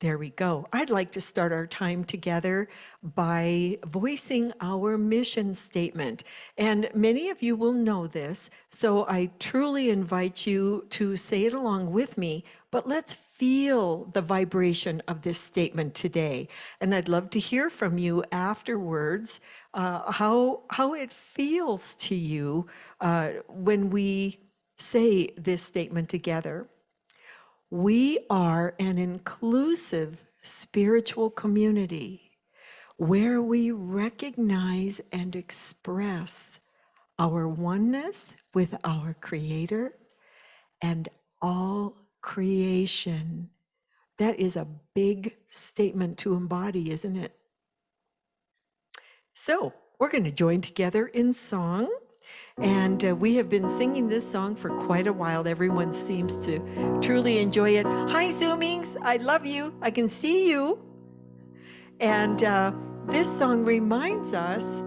There we go. I'd like to start our time together by voicing our mission statement. And many of you will know this, so I truly invite you to say it along with me, but let's feel the vibration of this statement today. And I'd love to hear from you afterwards how it feels to you when we say this statement together. We are an inclusive spiritual community where we recognize and express our oneness with our Creator and all creation. That is a big statement to embody, isn't it? So we're going to join together in song. And we have been singing this song for quite a while. Everyone seems to truly enjoy it. Hi, Zoomings. I love you. I can see you. And this song reminds us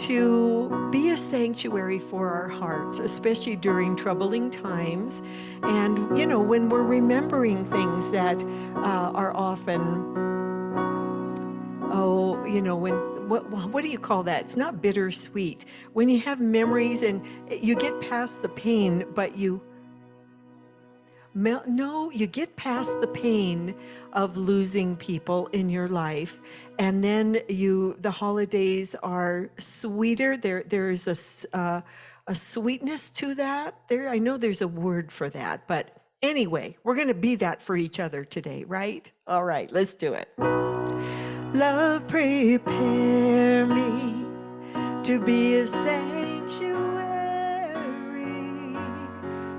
to be a sanctuary for our hearts, especially during troubling times. And, you know, when we're remembering things that are often, what do you call that? It's not bittersweet. When you have memories and you get past the pain, but you get past the pain of losing people in your life, and then the holidays are sweeter. There's a sweetness to that. I know there's a word for that, but anyway, we're going to be that for each other today, right? All right, let's do it. Love, prepare me to be a sanctuary,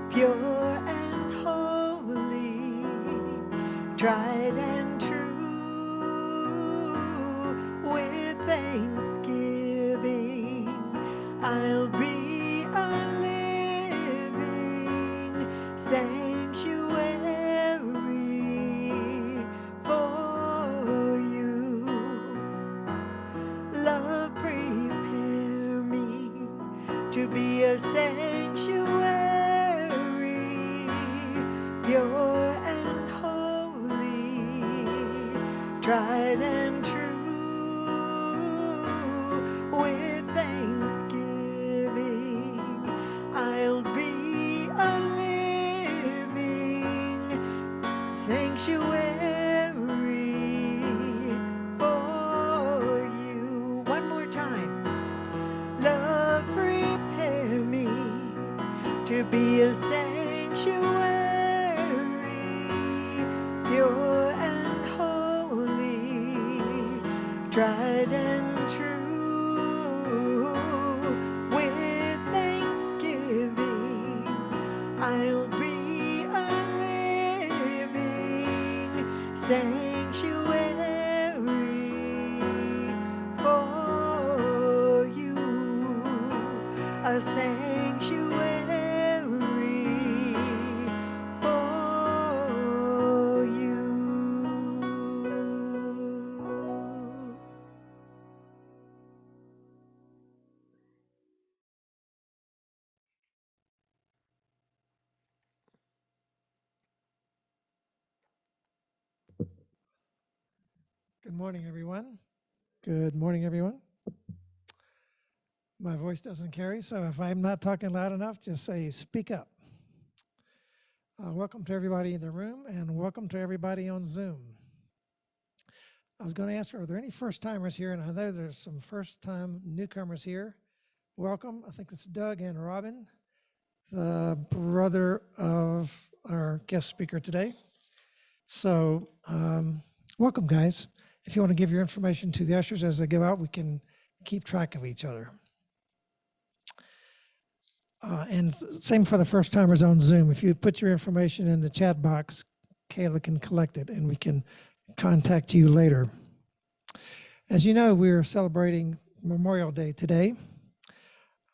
pure and holy, tried and true. With thanksgiving, I'll be a living sanctuary. Love, prepare me to be a sanctuary, pure and holy, tried and true. With thanksgiving, I'll be a living sanctuary. To be a sanctuary, pure and holy, tried and true. With thanksgiving, I'll be a living sanctuary for you, a sanctuary. Good morning, everyone. Good morning, everyone. My voice doesn't carry, so if I'm not talking loud enough, just say, speak up. Welcome to everybody in the room, and welcome to everybody on Zoom. I was going to ask, are there any first-timers here? And I know there's some first-time newcomers here. Welcome. I think it's Doug and Robin, the brother of our guest speaker today. So welcome, guys. If you want to give your information to the ushers as they go out, we can keep track of each other. And same for the first timers on Zoom. If you put your information in the chat box, Kayla can collect it and we can contact you later. As you know, we're celebrating Memorial Day today.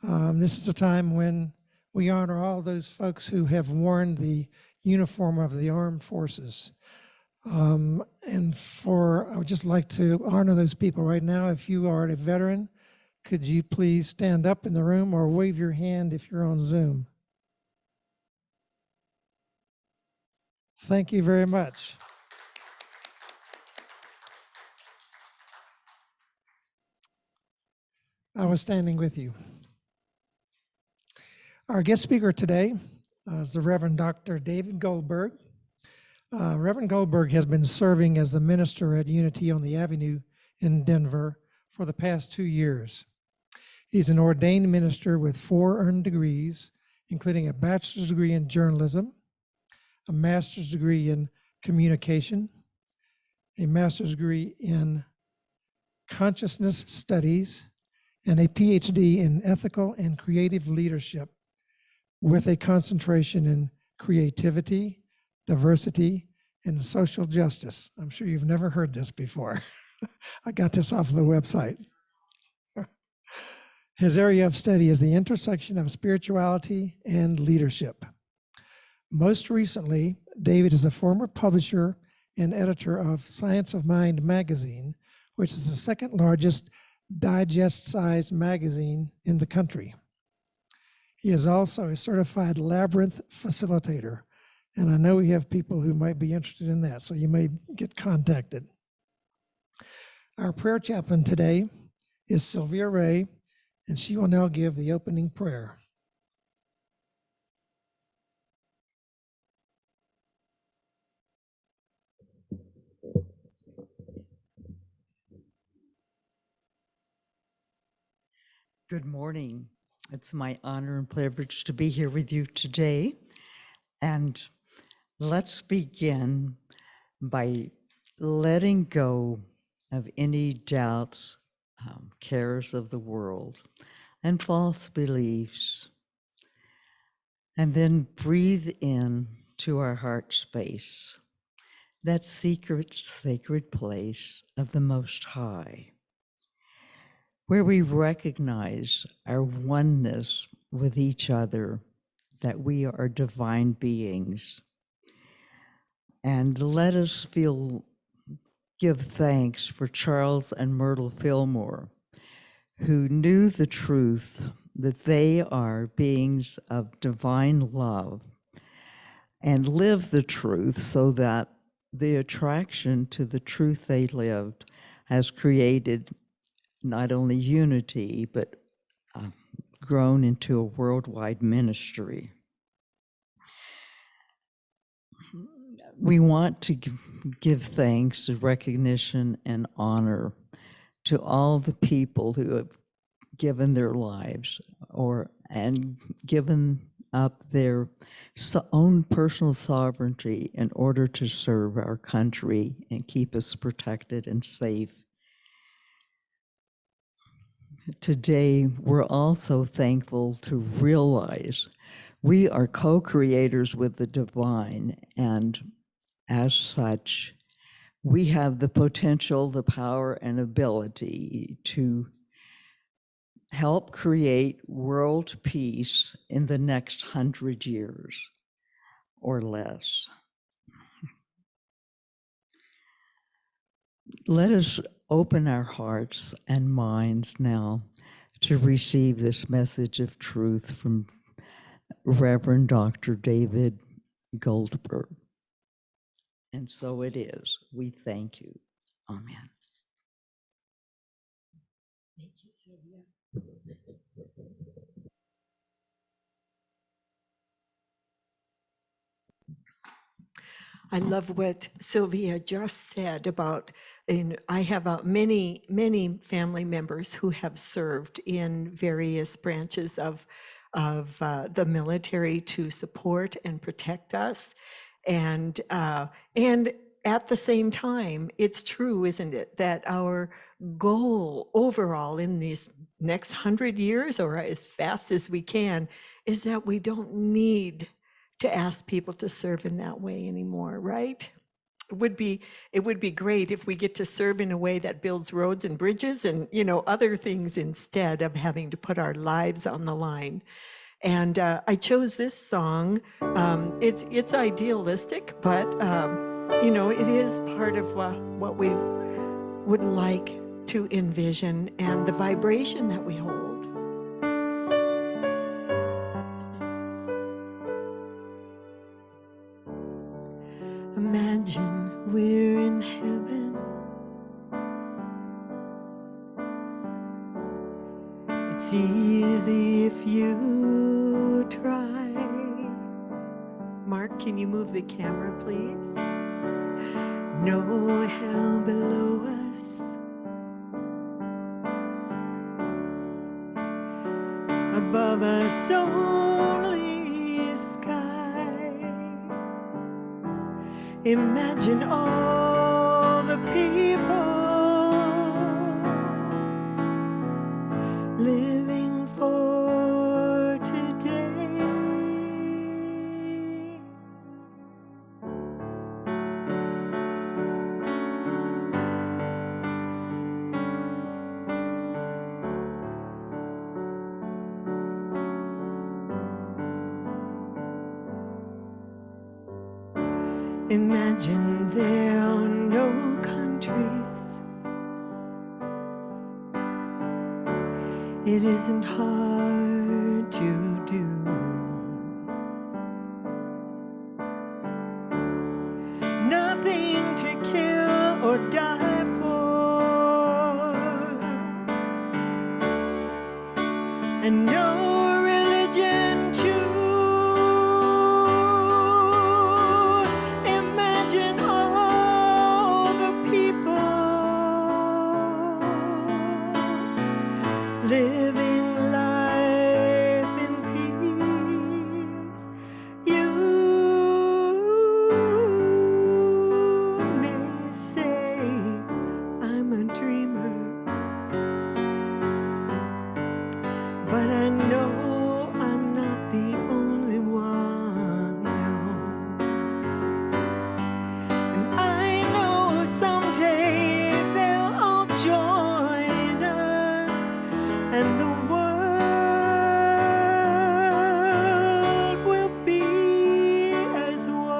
This is a time when we honor all those folks who have worn the uniform of the armed forces. I would just like to honor those people right now. If you are a veteran, could you please stand up in the room or wave your hand if you're on Zoom? Thank you very much. I was standing with you. Our guest speaker today is the Reverend Dr. David Goldberg. Reverend Goldberg has been serving as the minister at Unity on the Avenue in Denver for the past 2 years. He's an ordained minister with 4 earned degrees, including a bachelor's degree in journalism, a master's degree in communication, a master's degree in consciousness studies, and a PhD in ethical and creative leadership with a concentration in creativity, diversity, and social justice. I'm sure you've never heard this before. I got this off of the website. His area of study is the intersection of spirituality and leadership. Most recently, David is a former publisher and editor of Science of Mind magazine, which is the second largest digest-sized magazine in the country. He is also a certified labyrinth facilitator, and I know we have people who might be interested in that, so you may get contacted. Our prayer chaplain today is Sylvia Ray, and she will now give the opening prayer. Good morning. It's my honor and privilege to be here with you today. And let's begin by letting go of any doubts, cares of the world, and false beliefs. And then breathe in to our heart space, that secret, sacred place of the Most High, where we recognize our oneness with each other, that we are divine beings. And let us give thanks for Charles and Myrtle Fillmore, who knew the truth that they are beings of divine love and live the truth so that the attraction to the truth they lived has created not only unity, but grown into a worldwide ministry. We want to give thanks, recognition, and honor to all the people who have given their lives and given up their own personal sovereignty in order to serve our country and keep us protected and safe. Today, we're also thankful to realize we are co-creators with the divine, and as such, we have the potential, the power, and ability to help create world peace in the next 100 years or less. Let us open our hearts and minds now to receive this message of truth from Reverend Dr. David Goldberg. And so it is. We thank you. Amen. Thank you, Sylvia. I love what Sylvia just said about, and I have many family members who have served in various branches of the military to support and protect us. And at the same time, it's true, isn't it, that our goal overall in these next 100 years, or as fast as we can, is that we don't need to ask people to serve in that way anymore, right? It would be great if we get to serve in a way that builds roads and bridges and, other things instead of having to put our lives on the line. And I chose this song. It's idealistic, but it is part of what we would like to envision and the vibration that we hold. Imagine we're in heaven It's easy if you try. Mark, can you move the camera, please? No hell below us. Above us only sky. Imagine all the people living for today. Imagine there are no countries. It isn't hard to do. Nothing to kill or die for, and no religion too. Imagine all the people living life in peace. You may say I'm a dreamer, but I know I'm not the only one. No. And I know someday they'll all join us, and the world will be as one.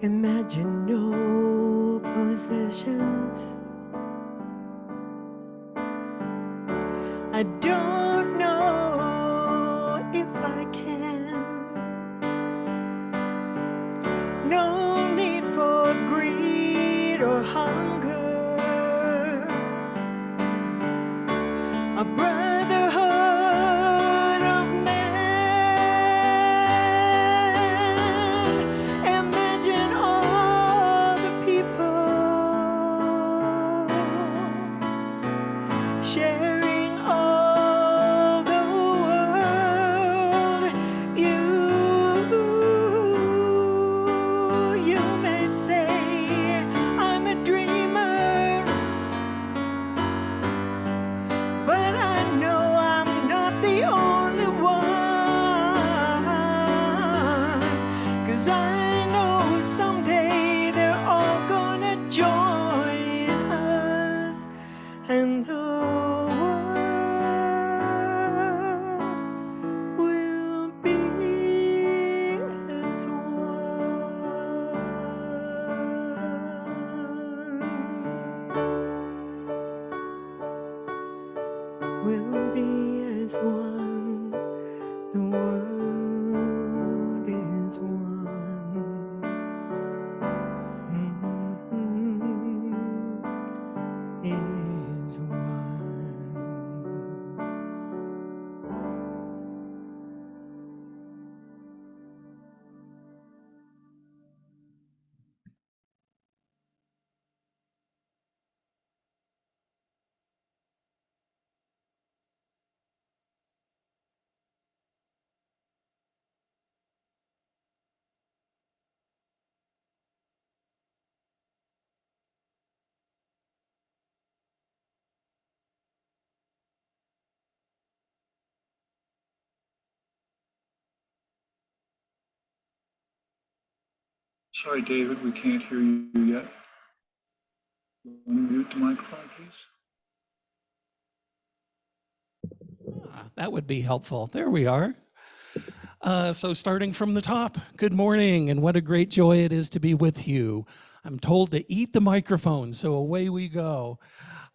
Imagine no possessions. I don't know if I can. No need for greed or hunger. A brotherhood of man. Imagine all the people sharing all the world. You may say I'm a dreamer, but I know I'm not the only one. 'Cause I know someday they're all gonna join us, and the world will be as one. Will be as one. The world is one. Is one. Sorry, David, we can't hear you yet. Unmute the microphone, please. That would be helpful. There we are. So starting from the top, good morning, and what a great joy it is to be with you. I'm told to eat the microphone, so away we go.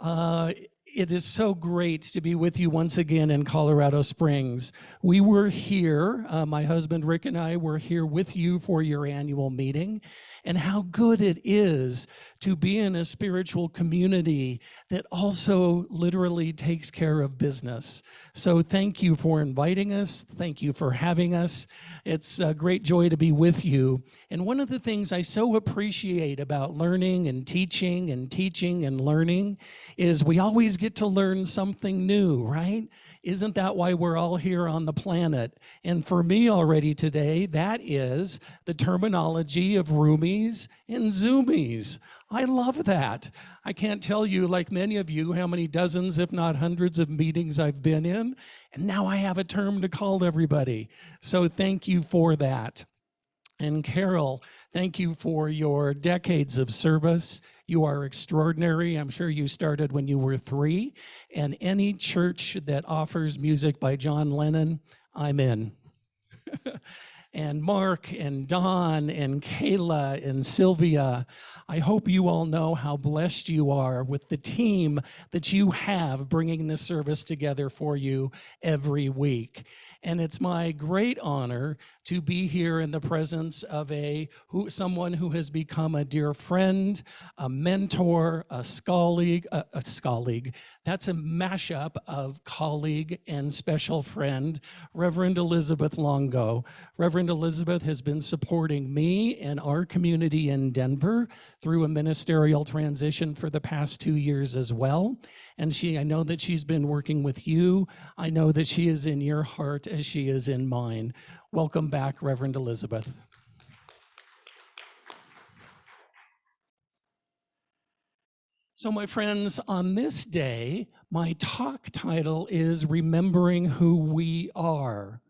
It is so great to be with you once again in Colorado Springs. We were here, my husband Rick and I were here with you for your annual meeting, and how good it is to be in a spiritual community that also literally takes care of business. So thank you for inviting us. Thank you for having us. It's a great joy to be with you. And one of the things I so appreciate about learning and teaching and learning is we always get to learn something new, right? Isn't that why we're all here on the planet? And for me already today, that is the terminology of roomies and zoomies. I love that. I can't tell you, like many of you, how many dozens, if not hundreds of meetings I've been in, and now I have a term to call everybody. So thank you for that. And Carol, thank you for your decades of service. You are extraordinary. I'm sure you started when you were 3. And any church that offers music by John Lennon, I'm in. And Mark and Don and Kayla and Sylvia, I hope you all know how blessed you are with the team that you have bringing this service together for you every week. And it's my great honor to be here in the presence of someone who has become a dear friend, a mentor, a colleague. That's a mashup of colleague and special friend, Reverend Elizabeth Longo. Reverend Elizabeth has been supporting me and our community in Denver through a ministerial transition for the past 2 years as well. And I know that she's been working with you. I know that she is in your heart as she is in mine. Welcome back, Reverend Elizabeth. So my friends, on this day, my talk title is Remembering Who We Are.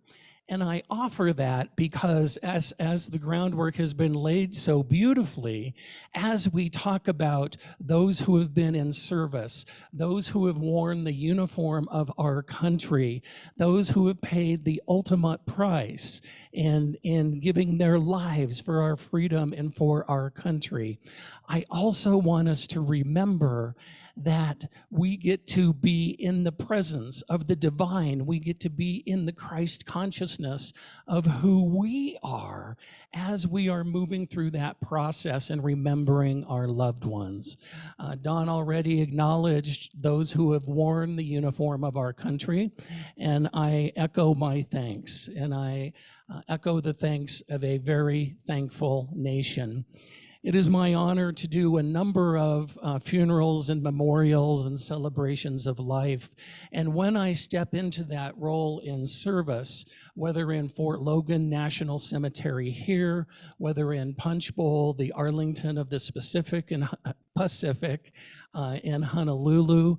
And I offer that because as the groundwork has been laid so beautifully, as we talk about those who have been in service, those who have worn the uniform of our country, those who have paid the ultimate price in giving their lives for our freedom and for our country, I also want us to remember that we get to be in the presence of the divine. We get to be in the Christ consciousness of who we are as we are moving through that process and remembering our loved ones. Don already acknowledged those who have worn the uniform of our country, and I echo my thanks, and I echo the thanks of a very thankful nation. It is my honor to do a number of funerals and memorials and celebrations of life. And when I step into that role in service, whether in Fort Logan National Cemetery here, whether in Punch Bowl, the Arlington of the Pacific in Honolulu,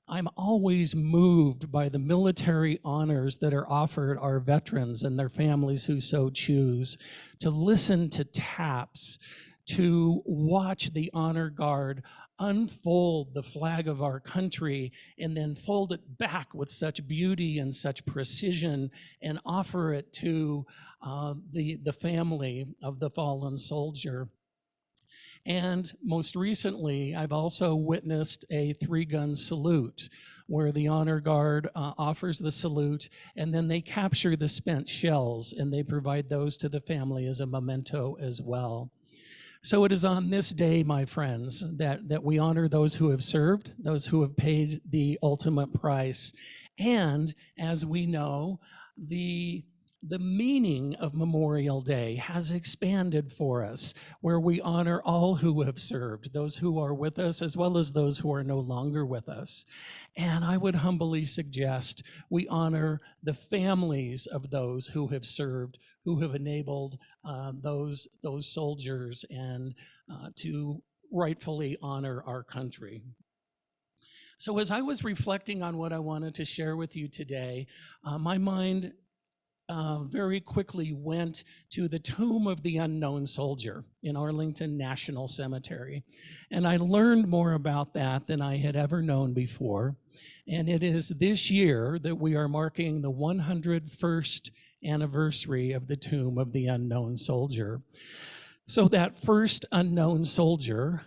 I'm always moved by the military honors that are offered our veterans and their families who so choose, to listen to taps, to watch the honor guard unfold the flag of our country and then fold it back with such beauty and such precision and offer it to the family of the fallen soldier. And most recently, I've also witnessed a 3-gun salute where the honor guard offers the salute, and then they capture the spent shells and they provide those to the family as a memento as well. So it is on this day, my friends, that we honor those who have served, those who have paid the ultimate price. And as we know, the meaning of Memorial Day has expanded for us, where we honor all who have served, those who are with us, as well as those who are no longer with us. And I would humbly suggest we honor the families of those who have served, who have enabled those soldiers and to rightfully honor our country. So as I was reflecting on what I wanted to share with you today, my mind very quickly went to the tomb of the unknown soldier in Arlington National Cemetery. And I learned more about that than I had ever known before. And it is this year that we are marking the 101st anniversary of the tomb of the unknown soldier. So that first unknown soldier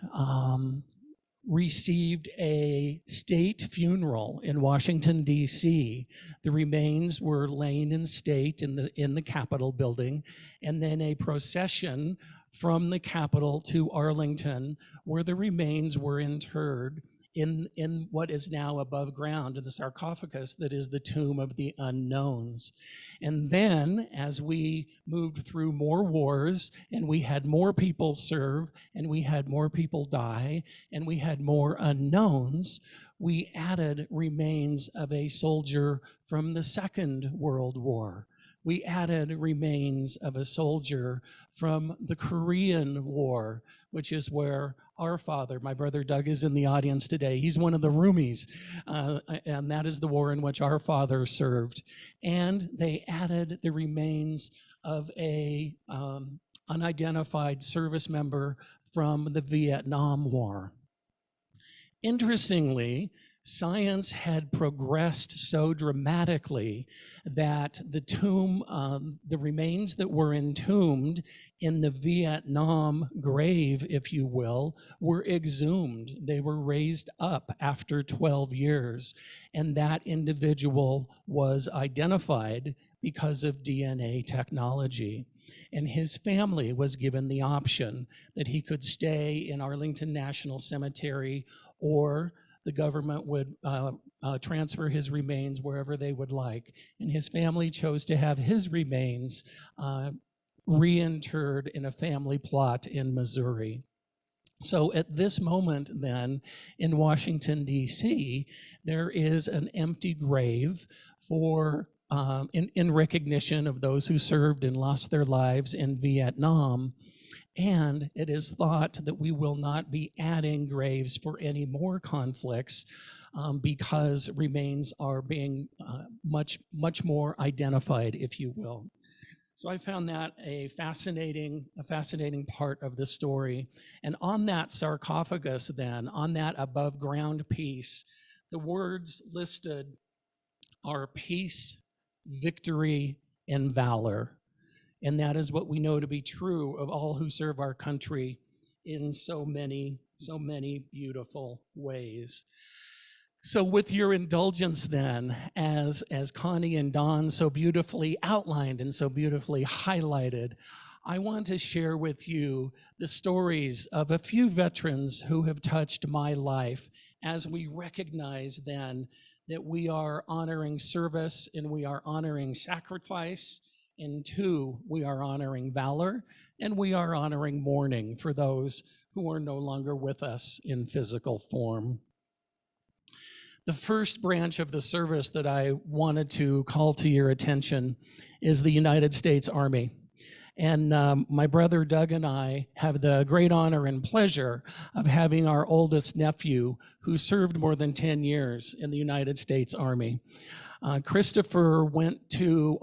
received a state funeral in Washington, D.C. The remains were laying in state in the Capitol building, and then a procession from the Capitol to Arlington, where the remains were interred in what is now above ground in the sarcophagus that is the tomb of the unknowns. And then as we moved through more wars and we had more people serve and we had more people die and we had more unknowns, we added remains of a soldier from the Second World War. We added remains of a soldier from the Korean War, which is where our father, my brother Doug, is in the audience today. He's one of the roomies, and that is the war in which our father served. And they added the remains of a unidentified service member from the Vietnam War. Interestingly, science had progressed so dramatically that the remains that were entombed in the Vietnam grave, if you will, were exhumed. They were raised up after 12 years, and that individual was identified because of DNA technology. And his family was given the option that he could stay in Arlington National Cemetery, or the government would transfer his remains wherever they would like. And his family chose to have his remains reinterred in a family plot in Missouri. So at this moment then, in Washington, D.C., there is an empty grave for in recognition of those who served and lost their lives in Vietnam. And it is thought that we will not be adding graves for any more conflicts because remains are being much more identified, if you will. So I found that a fascinating part of the story. And on that sarcophagus then, on that above ground piece, the words listed are peace, victory, and valor. And that is what we know to be true of all who serve our country in so many beautiful ways. So with your indulgence then, as Connie and Don so beautifully outlined and so beautifully highlighted, I want to share with you the stories of a few veterans who have touched my life as we recognize then that we are honoring service and we are honoring sacrifice. And two, we are honoring valor, and we are honoring mourning for those who are no longer with us in physical form. The first branch of the service that I wanted to call to your attention is the United States Army. And my brother Doug and I have the great honor and pleasure of having our oldest nephew who served more than 10 years in the United States Army. Christopher went to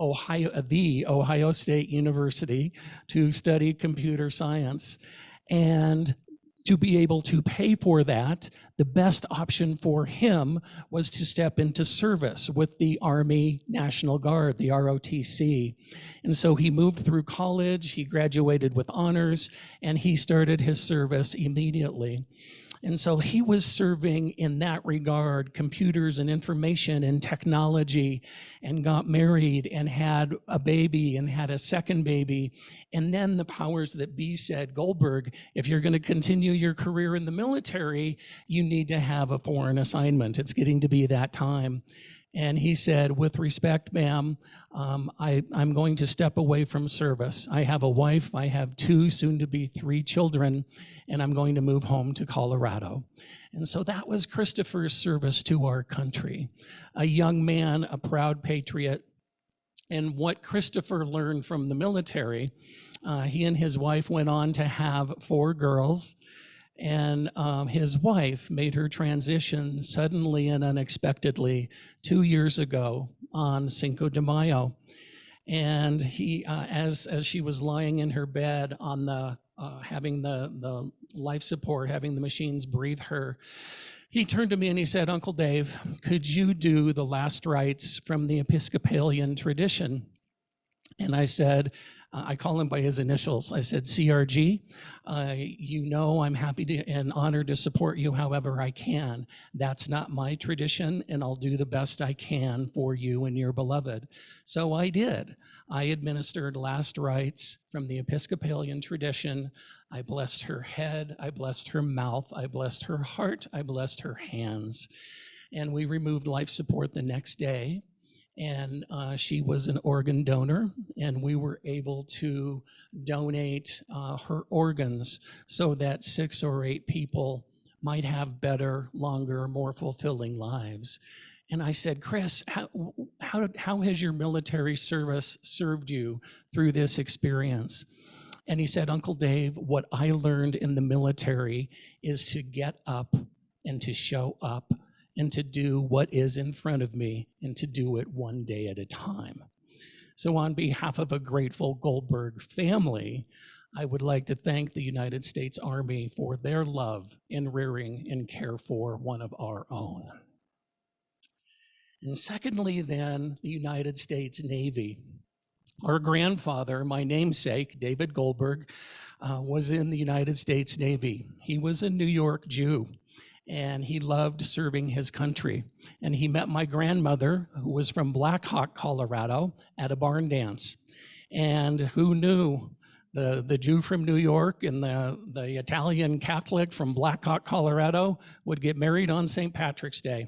the Ohio State University to study computer science. And to be able to pay for that, the best option for him was to step into service with the Army National Guard, the ROTC. And so he moved through college, he graduated with honors, and he started his service immediately. And so he was serving in that regard, computers and information and technology, and got married and had a baby and had a second baby. And then the powers that be said, Goldberg, if you're going to continue your career in the military, you need to have a foreign assignment. It's getting to be that time. And he said, with respect, ma'am, I'm going to step away from service. I have a wife, I have 2, soon to be 3 children, and I'm going to move home to Colorado. And so that was Christopher's service to our country. A young man, a proud patriot. And what Christopher learned from the military, he and his wife went on to have 4 girls. And his wife made her transition suddenly and unexpectedly 2 years ago on Cinco de Mayo. And he, as she was lying in her bed on the having the life support, having the machines breathe her, he turned to me and he said, "Uncle Dave, could you do the last rites from the Episcopalian tradition?" And I said, I call him by his initials. I said, CRG, you know I'm happy to and honored to support you however I can. That's not my tradition, and I'll do the best I can for you and your beloved. So I did. I administered last rites from the Episcopalian tradition. I blessed her head, I blessed her mouth, I blessed her heart, I blessed her hands. And we removed life support the next day. And she was an organ donor, and we were able to donate her organs so that 6 or 8 people might have better, longer, more fulfilling lives. And I said, Chris, how has your military service served you through this experience? And he said, Uncle Dave, what I learned in the military is to get up and to show up and to do what is in front of me and to do it one day at a time. So on behalf of a grateful Goldberg family, I would like to thank the United States Army for their love in rearing and care for one of our own. And secondly, then, the United States Navy. Our grandfather, my namesake, David Goldberg, was in the United States Navy. He was a New York Jew, and he loved serving his country. And he met my grandmother, who was from Black Hawk, Colorado, at a barn dance. And who knew the Jew from New York and the Italian Catholic from Black Hawk, Colorado would get married on St. Patrick's Day.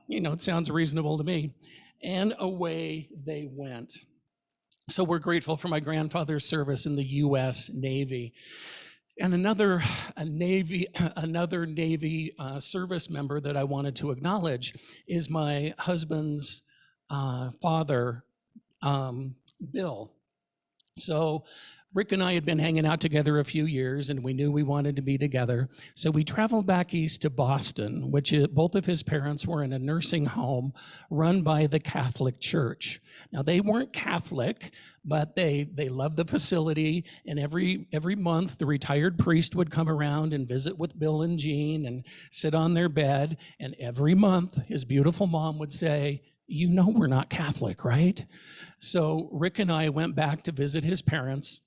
It sounds reasonable to me. And away they went. So we're grateful for my grandfather's service in the U.S. Navy. And another Navy service member that I wanted to acknowledge is my husband's father, Bill. So Rick and I had been hanging out together a few years, and we knew we wanted to be together. So we traveled back east to Boston, which both of his parents were in a nursing home run by the Catholic Church. Now, they weren't Catholic, but they loved the facility, and every month the retired priest would come around and visit with Bill and Jean and sit on their bed, and every month his beautiful mom would say, you know we're not Catholic, right? So Rick and I went back to visit his parents.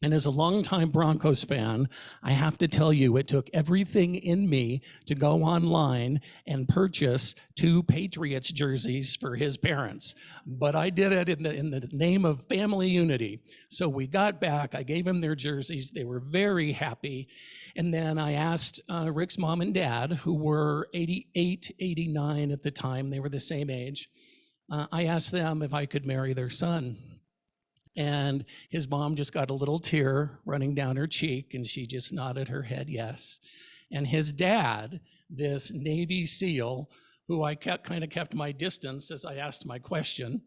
And as a longtime Broncos fan, I have to tell you, it took everything in me to go online and purchase 2 Patriots jerseys for his parents. But I did it in the name of family unity. So we got back, I gave them their jerseys, they were very happy. And then I asked Rick's mom and dad, who were 88, 89 at the time, they were the same age. I asked them if I could marry their son. And his mom just got a little tear running down her cheek, and she just nodded her head yes. And his dad, this Navy SEAL, who I kept my distance as I asked my question,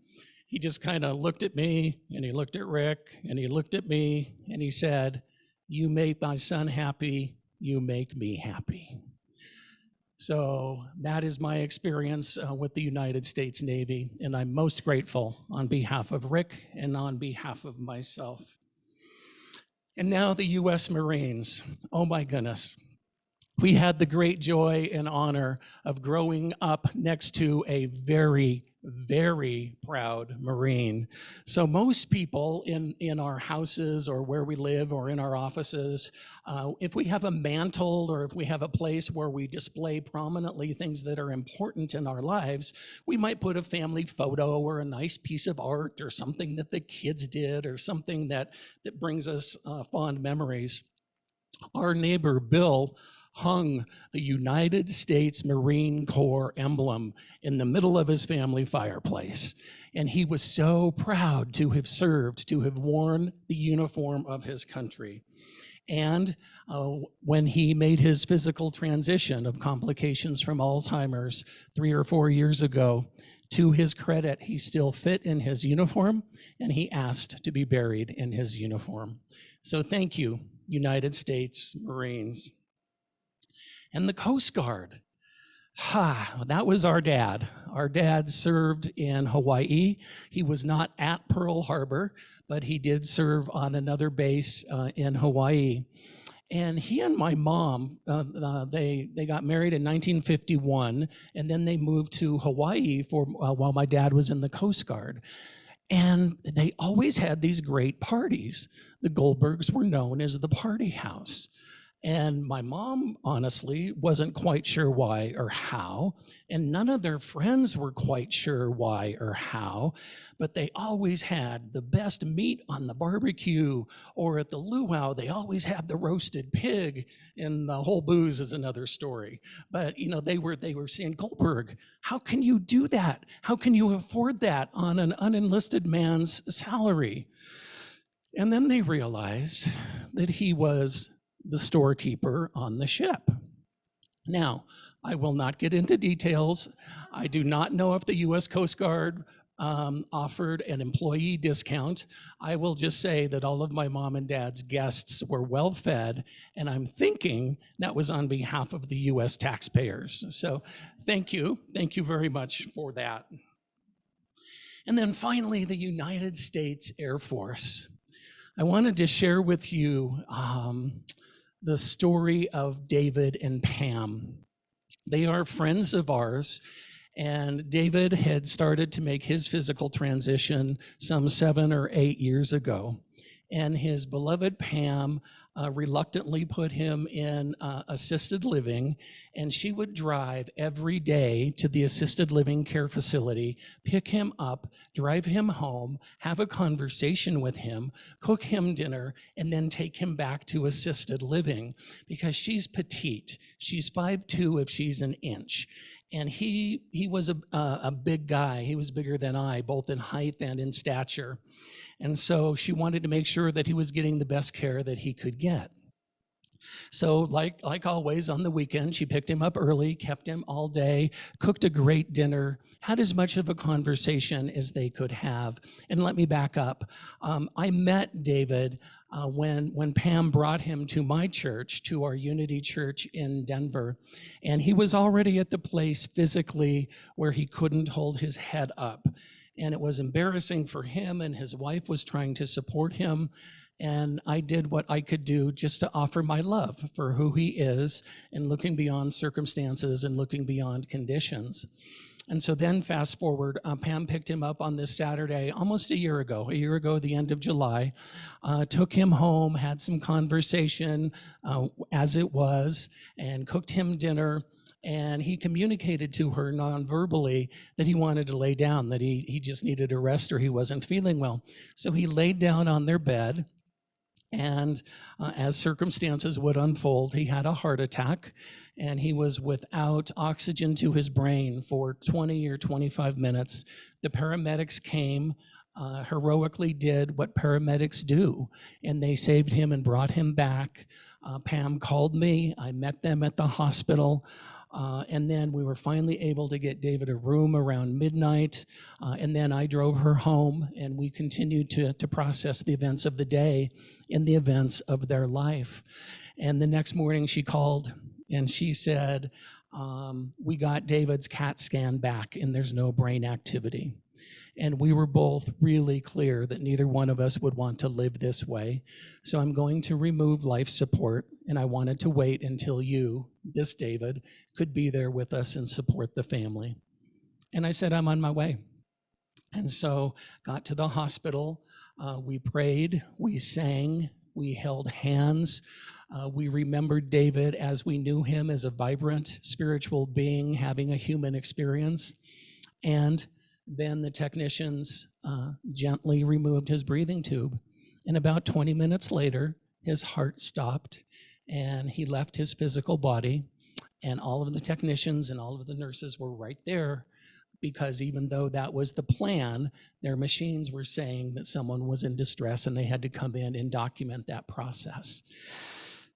he just kind of looked at me, and he looked at Rick, and he looked at me, and he said, you make my son happy, you make me happy. So that is my experience with the United States Navy, and I'm most grateful on behalf of Rick and on behalf of myself. And now the U.S. Marines. Oh my goodness. We had the great joy and honor of growing up next to a very, very proud Marine. So most people in our houses or where we live or in our offices, if we have a mantle or if we have a place where we display prominently things that are important in our lives, we might put a family photo or a nice piece of art or something that the kids did or something that brings us fond memories. Our neighbor, Bill, hung the United States Marine Corps emblem in the middle of his family fireplace. And he was so proud to have served, to have worn the uniform of his country. And when he made his physical transition of complications from Alzheimer's 3 or 4 years ago, to his credit, he still fit in his uniform, and he asked to be buried in his uniform. So thank you, United States Marines. And the Coast Guard. That was our dad. Our dad served in Hawaii. He was not at Pearl Harbor, but he did serve on another base in Hawaii. And he and my mom, they got married in 1951, and then they moved to Hawaii while my dad was in the Coast Guard. And they always had these great parties. The Goldbergs were known as the party house. And my mom, honestly, wasn't quite sure why or how. And none of their friends were quite sure why or how. But they always had the best meat on the barbecue, or at the luau, they always had the roasted pig. And the whole booze is another story. But they were saying, Goldberg, how can you do that? How can you afford that on an unenlisted man's salary? And then they realized that he was the storekeeper on the ship. Now, I will not get into details. I do not know if the U.S. Coast Guard offered an employee discount. I will just say that all of my mom and dad's guests were well fed, and I'm thinking that was on behalf of the U.S. taxpayers. So thank you. Thank you very much for that. And then finally, the United States Air Force. I wanted to share with you the story of David and Pam. They are friends of ours, and David had started to make his physical transition some 7 or 8 years ago. And his beloved Pam reluctantly put him in assisted living, and she would drive every day to the assisted living care facility, pick him up, drive him home, have a conversation with him, cook him dinner, and then take him back to assisted living, because she's petite. She's 5'2" if she's an inch. And he was a big guy. He was bigger than I, both in height and in stature. And so she wanted to make sure that he was getting the best care that he could get. So like always on the weekend, she picked him up early, kept him all day, cooked a great dinner, had as much of a conversation as they could have. And let me back up. I met David when Pam brought him to my church, to our Unity Church in Denver. And he was already at the place physically where he couldn't hold his head up. And it was embarrassing for him, and his wife was trying to support him. And I did what I could do just to offer my love for who he is, and looking beyond circumstances and looking beyond conditions. And so then fast forward, Pam picked him up on this Saturday, almost a year ago, the end of July, took him home, had some conversation as it was, and cooked him dinner. And he communicated to her non-verbally that he wanted to lay down, that he just needed a rest or he wasn't feeling well. So he laid down on their bed, and as circumstances would unfold, he had a heart attack, and he was without oxygen to his brain for 20 or 25 minutes. The paramedics came, heroically did what paramedics do, and they saved him and brought him back. Pam called me. I met them at the hospital. And then we were finally able to get David a room around midnight. And then I drove her home, and we continued to process the events of the day and the events of their life. And the next morning she called and she said, we got David's CAT scan back and there's no brain activity. And we were both really clear that neither one of us would want to live this way. So I'm going to remove life support, and I wanted to wait until you, this David, could be there with us and support the family. And I said, I'm on my way. And so got to the hospital. We prayed, we sang, we held hands. We remembered David as we knew him, as a vibrant spiritual being having a human experience. And then the technicians gently removed his breathing tube. And about 20 minutes later, his heart stopped and he left his physical body. And all of the technicians and all of the nurses were right there, because even though that was the plan, their machines were saying that someone was in distress and they had to come in and document that process.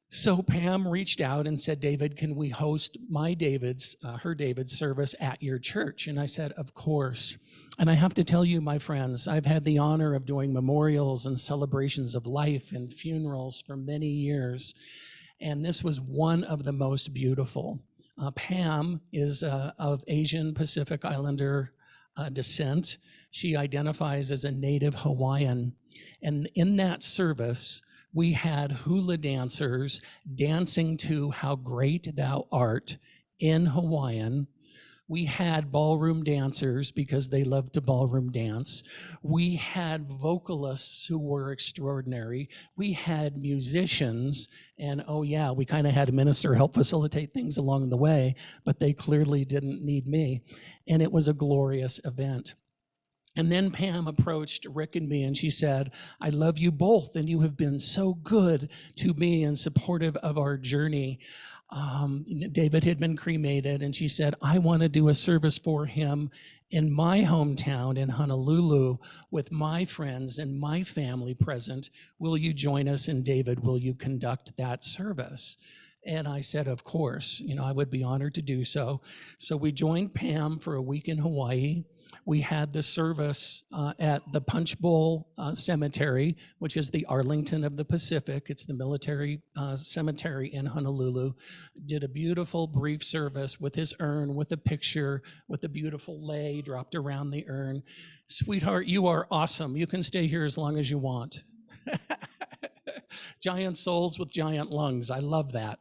So Pam reached out and said, David, can we host her David's service at your church? And I said, of course. And I have to tell you, my friends, I've had the honor of doing memorials and celebrations of life and funerals for many years. And this was one of the most beautiful. Pam is of Asian Pacific Islander descent. She identifies as a native Hawaiian. And in that service, we had hula dancers dancing to How Great Thou Art in Hawaiian We had ballroom dancers because they love to ballroom dance. We had vocalists who were extraordinary. We had musicians, and oh yeah, we kind of had a minister help facilitate things along the way, but they clearly didn't need me. And it was a glorious event. And then Pam approached Rick and me and she said, I love you both, and you have been so good to me and supportive of our journey. David had been cremated, and she said, I want to do a service for him in my hometown in Honolulu with my friends and my family present. Will you join us? And David, will you conduct that service? And I said, of course, I would be honored to do so. So we joined Pam for a week in Hawaii. We had the service at the Punch Bowl Cemetery, which is the Arlington of the Pacific. It's the military cemetery in Honolulu. Did a beautiful brief service with his urn, with a picture, with a beautiful lei dropped around the urn. Sweetheart, you are awesome. You can stay here as long as you want. Giant souls with giant lungs. I love that.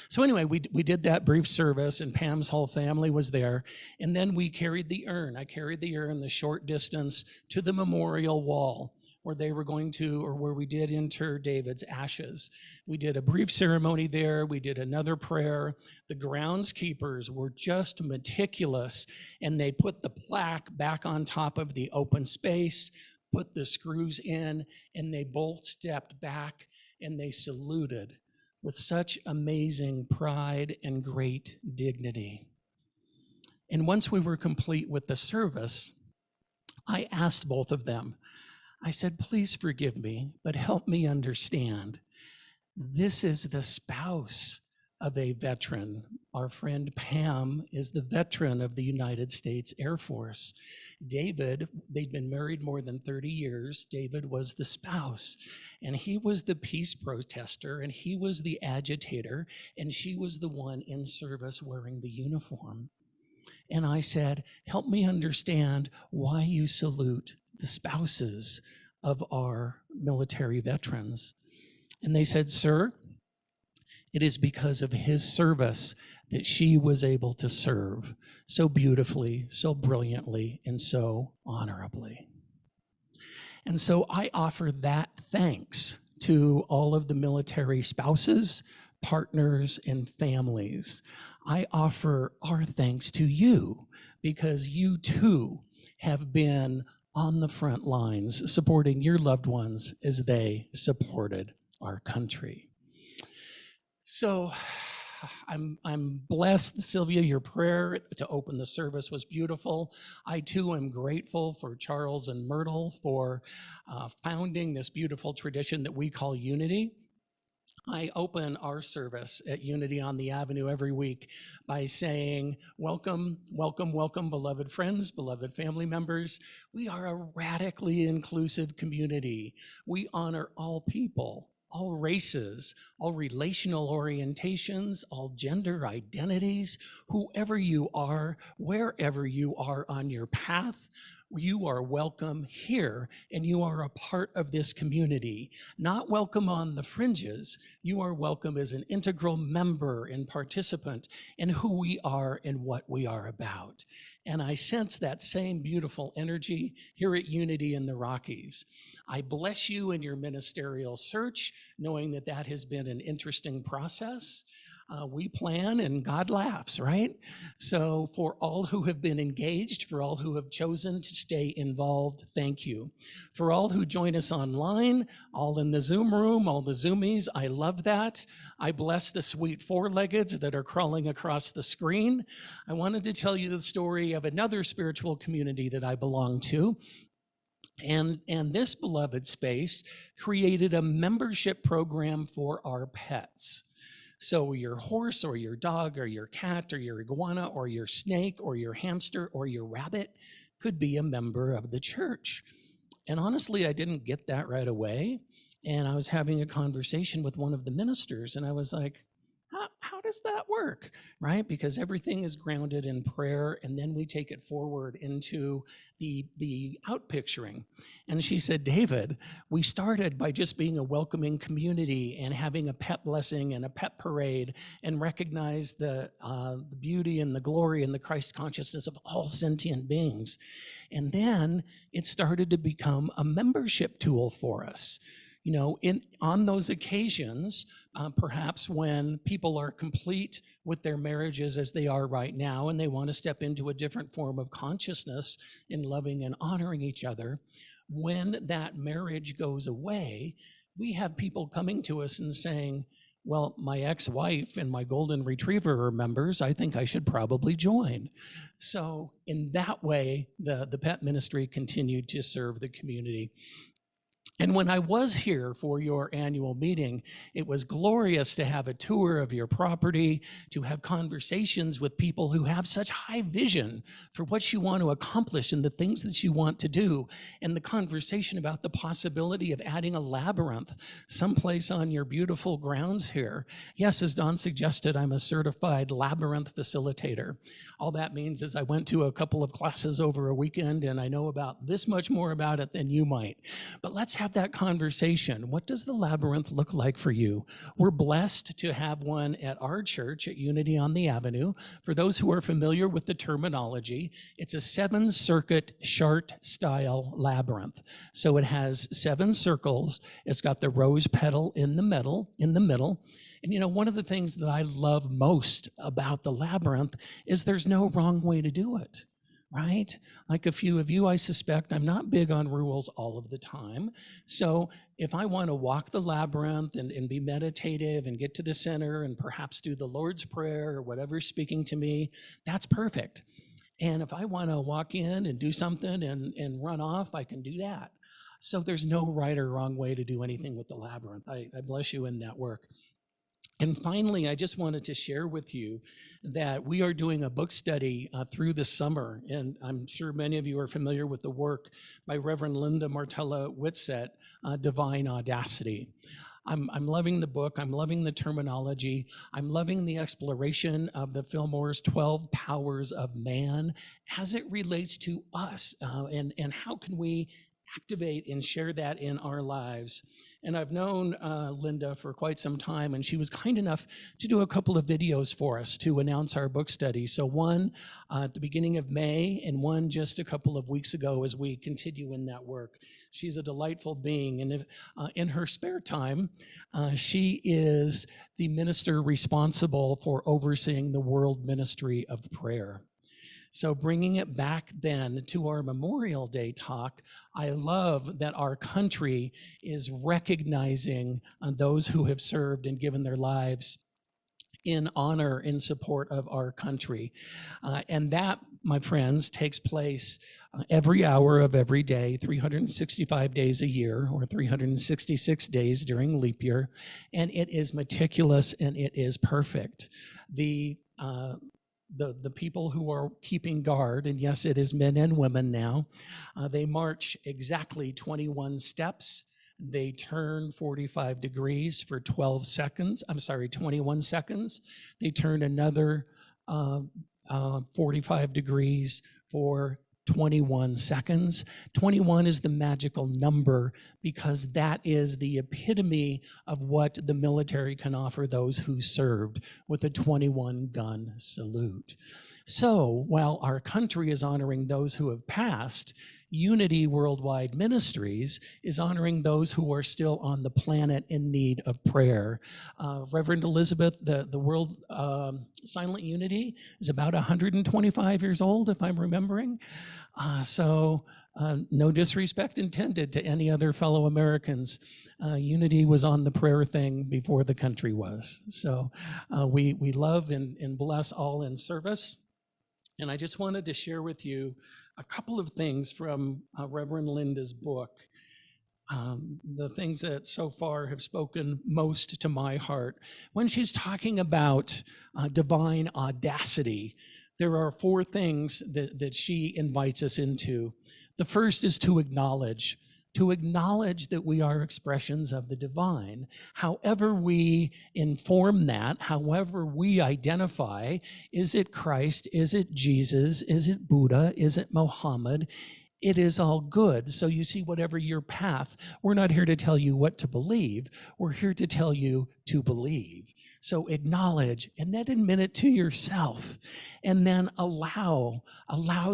So anyway, we did that brief service, and Pam's whole family was there. And then we carried the urn. I carried the urn the short distance to the memorial wall where they were going to, or where we did inter David's ashes. We did a brief ceremony there. We did another prayer. The groundskeepers were just meticulous, and they put the plaque back on top of the open space, put the screws in, and they both stepped back and they saluted with such amazing pride and great dignity. And once we were complete with the service, I asked both of them, I said, please forgive me, but help me understand. This is the spouse of a veteran. Our friend Pam is the veteran of the United States Air Force. David, they'd been married more than 30 years. David was the spouse, and he was the peace protester, and he was the agitator, and she was the one in service wearing the uniform. And I said, help me understand why you salute the spouses of our military veterans. And they said, sir, it is because of his service that she was able to serve so beautifully, so brilliantly, and so honorably. And so I offer that thanks to all of the military spouses, partners, and families. I offer our thanks to you because you too have been on the front lines supporting your loved ones as they supported our country. So I'm blessed, Sylvia, your prayer to open the service was beautiful. I too am grateful for Charles and Myrtle for founding this beautiful tradition that we call Unity. I open our service at Unity on the Avenue every week by saying, welcome, welcome, welcome, beloved friends, beloved family members. We are a radically inclusive community. We honor all people, all races, all relational orientations, all gender identities, whoever you are, wherever you are on your path. You are welcome here, and you are a part of this community. Not welcome on the fringes. You are welcome as an integral member and participant in who we are and what we are about. And I sense that same beautiful energy here at Unity in the Rockies. I bless you in your ministerial search, knowing that that has been an interesting process. We plan and God laughs, right? So for all who have been engaged, for all who have chosen to stay involved, thank you. For all who join us online, all in the Zoom room, all the Zoomies, I love that. I bless the sweet four-leggeds that are crawling across the screen. I wanted to tell you the story of another spiritual community that I belong to. And this beloved space created a membership program for our pets. So your horse or your dog or your cat or your iguana or your snake or your hamster or your rabbit could be a member of the church. And honestly, I didn't get that right away. And I was having a conversation with one of the ministers, and I was like, how does that work, right? Because everything is grounded in prayer, and then we take it forward into the out picturing. And she said, David, we started by just being a welcoming community and having a pet blessing and a pet parade and recognize the beauty and the glory and the Christ consciousness of all sentient beings. And then it started to become a membership tool for us. You know, on those occasions, perhaps when people are complete with their marriages as they are right now, and they want to step into a different form of consciousness in loving and honoring each other, when that marriage goes away, we have people coming to us and saying, well, my ex-wife and my golden retriever are members. I think I should probably join. So in that way, the pet ministry continued to serve the community. And when I was here for your annual meeting, it was glorious to have a tour of your property, to have conversations with people who have such high vision for what you want to accomplish and the things that you want to do, and the conversation about the possibility of adding a labyrinth someplace on your beautiful grounds here. Yes, as Don suggested, I'm a certified labyrinth facilitator. All that means is I went to a couple of classes over a weekend, and I know about this much more about it than you might. But let's have that conversation. What does the labyrinth look like for you? We're blessed to have one at our church at Unity on the Avenue. For those who are familiar with the terminology, it's a 7-circuit chart style labyrinth. So it has 7 circles. It's got the rose petal in the middle. And you know, one of the things that I love most about the labyrinth is there's no wrong way to do it. Right? Like a few of you, I suspect, I'm not big on rules all of the time. So if I want to walk the labyrinth and be meditative and get to the center and perhaps do the Lord's Prayer or whatever's speaking to me, that's perfect. And if I want to walk in and do something and run off, I can do that. So there's no right or wrong way to do anything with the labyrinth. I bless you in that work. And finally, I just wanted to share with you that we are doing a book study through the summer, and I'm sure many of you are familiar with the work by Reverend Linda Martella Whitsett, Divine Audacity. I'm loving the book. I'm loving the terminology. I'm loving the exploration of the Fillmore's 12 powers of man as it relates to us, and how can we activate and share that in our lives. And I've known Linda for quite some time, and she was kind enough to do a couple of videos for us to announce our book study. So one at the beginning of May, and one just a couple of weeks ago as we continue in that work. She's a delightful being, and in her spare time, she is the minister responsible for overseeing the World Ministry of Prayer. So bringing it back then to our Memorial Day talk, I love that our country is recognizing those who have served and given their lives in honor, in support of our country. And that, my friends, takes place every hour of every day, 365 days a year, or 366 days during leap year. And it is meticulous and it is perfect. The people who are keeping guard, and yes, it is men and women now, they march exactly 21 steps. They turn 45 degrees for 21 seconds. They turn another 45 degrees for 21 seconds. 21 is the magical number because that is the epitome of what the military can offer those who served with a 21 gun salute. So while our country is honoring those who have passed, Unity Worldwide Ministries is honoring those who are still on the planet in need of prayer. Reverend Elizabeth, the World Silent Unity is about 125 years old, if I'm remembering. So no disrespect intended to any other fellow Americans. Unity was on the prayer thing before the country was. So we love and bless all in service. And I just wanted to share with you a couple of things from Reverend Linda's book. The things that so far have spoken most to my heart. When she's talking about divine audacity, there are 4 things that she invites us into. The first is to acknowledge to acknowledge that we are expressions of the divine. However we inform that, however we identify, is it Christ, is it Jesus, is it Buddha, is it Mohammed? It is all good. So you see, whatever your path, we're not here to tell you what to believe. We're here to tell you to believe. So acknowledge and then admit it to yourself, and then allow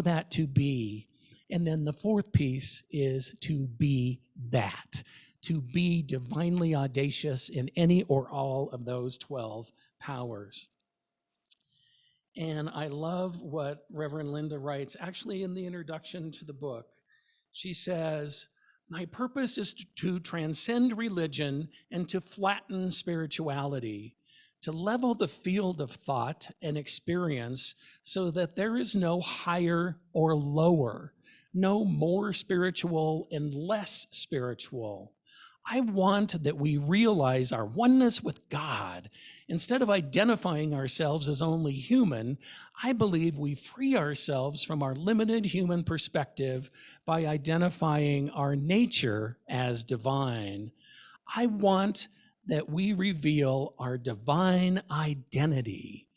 that to be. And then the fourth piece is to be that, to be divinely audacious in any or all of those 12 powers. And I love what Reverend Linda writes, actually in the introduction to the book. She says, "My purpose is to transcend religion and to flatten spirituality, to level the field of thought and experience so that there is no higher or lower, no more spiritual and less spiritual. I want that we realize our oneness with God. Instead of identifying ourselves as only human, I believe we free ourselves from our limited human perspective by identifying our nature as divine. I want that we reveal our divine identity."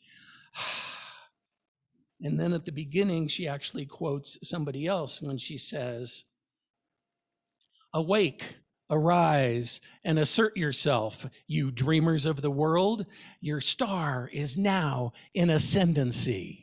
And then at the beginning, she actually quotes somebody else when she says, "Awake, arise, and assert yourself, you dreamers of the world. Your star is now in ascendancy."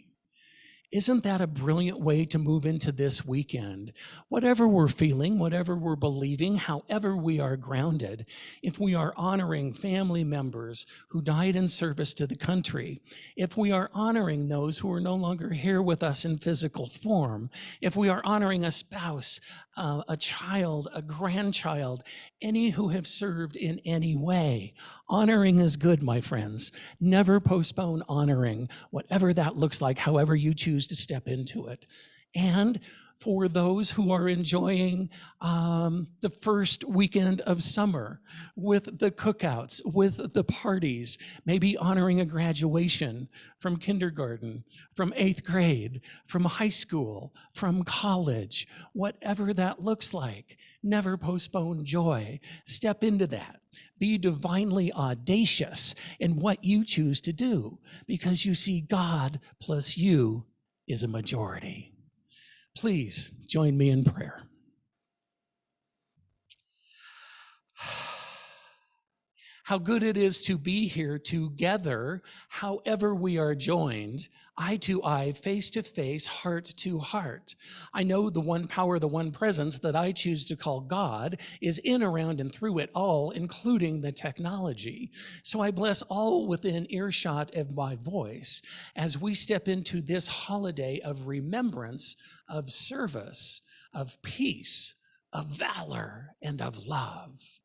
Isn't that a brilliant way to move into this weekend? Whatever we're feeling, whatever we're believing, however we are grounded, if we are honoring family members who died in service to the country, if we are honoring those who are no longer here with us in physical form, if we are honoring a spouse, a child, a grandchild, any who have served in any way, honoring is good, my friends. Never postpone honoring, whatever that looks like, however you choose to step into it. And for those who are enjoying the first weekend of summer with the cookouts, with the parties, maybe honoring a graduation from kindergarten, from 8th grade, from high school, from college, whatever that looks like, never postpone joy. Step into that. Be divinely audacious in what you choose to do, because you see God plus you is a majority. Please join me in prayer. How good it is to be here together, however we are joined, eye to eye, face to face, heart to heart. I know the one power, the one presence that I choose to call God is in, around, and through it all, including the technology. So I bless all within earshot of my voice as we step into this holiday of remembrance, of service, of peace, of valor, and of love.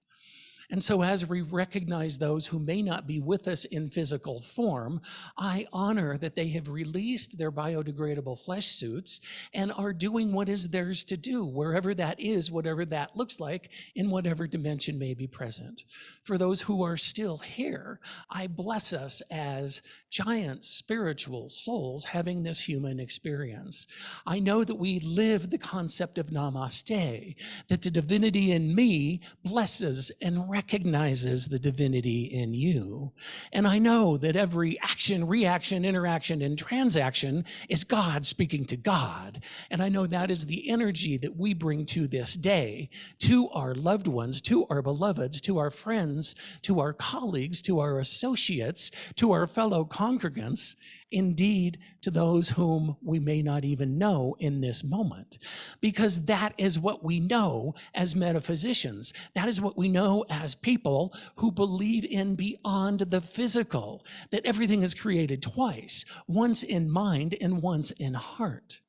And so as we recognize those who may not be with us in physical form, I honor that they have released their biodegradable flesh suits and are doing what is theirs to do, wherever that is, whatever that looks like, in whatever dimension may be present. For those who are still here, I bless us as giant spiritual souls having this human experience. I know that we live the concept of namaste, that the divinity in me blesses and recognizes the divinity in you. And I know that every action, reaction, interaction, and transaction is God speaking to God. And I know that is the energy that we bring to this day, to our loved ones, to our beloveds, to our friends, to our colleagues, to our associates, to our fellow congregants, indeed to those whom we may not even know in this moment. Because that is what we know as metaphysicians. That is what we know as people who believe in beyond the physical, that everything is created twice, once in mind and once in heart.